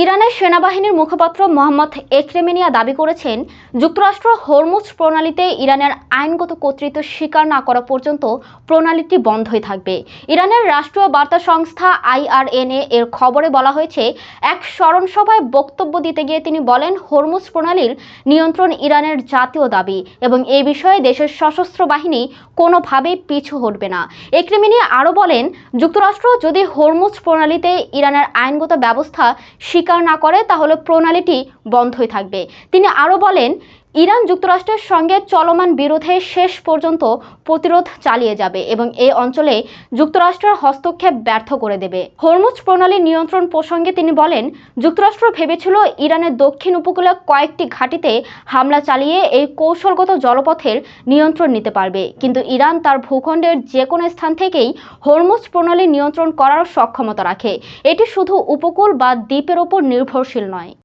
ইরানের সেনাবাহিনীর মুখপাত্র মোহাম্মদ একরেমিনিয়া দাবি করেছেন, যুক্তরাষ্ট্র হরমুজ প্রণালীতে ইরানের আইনগত কর্তৃত্ব স্বীকার না করা পর্যন্ত প্রণালীটি বন্ধই থাকবে। ইরানের রাষ্ট্রীয় বার্তা সংস্থা IRNA এর খবরে বলা হয়েছে, এক স্মরণসভায় বক্তব্য দিতে গিয়ে তিনি বলেন, হরমুজ প্রণালীর নিয়ন্ত্রণ ইরানের জাতীয় দাবি এবং এ বিষয়ে দেশের সশস্ত্র বাহিনী কোনোভাবেই পিছু হটবে না। একরেমিনিয়া আরও বলেন, যুক্তরাষ্ট্র যদি হরমুজ প্রণালীতে ইরানের আইনগত ব্যবস্থা স্বীকার না করে তাহলে প্রণালীটি বন্ধই থাকবে। তিনি আরও বলেন, ইরান যুক্তরাষ্ট্রের সঙ্গে চলমান বিরোধে শেষ পর্যন্ত প্রতিরোধ চালিয়ে যাবে এবং এই অঞ্চলে যুক্তরাষ্ট্রের হস্তক্ষেপ ব্যর্থ করে দেবে। হরমুজ প্রণালী নিয়ন্ত্রণ প্রসঙ্গে তিনি বলেন, যুক্তরাষ্ট্র ভেবেছিল ইরানের দক্ষিণ উপকূলে কয়েকটি ঘাঁটিতে হামলা চালিয়ে এই কৌশলগত জলপথের নিয়ন্ত্রণ নিতে পারবে, কিন্তু ইরান তার ভূখণ্ডের যে কোনো স্থান থেকেই হরমুজ প্রণালী নিয়ন্ত্রণ করার সক্ষমতা রাখে। এটি শুধু উপকূল বা দ্বীপের ওপর নির্ভরশীল নয়।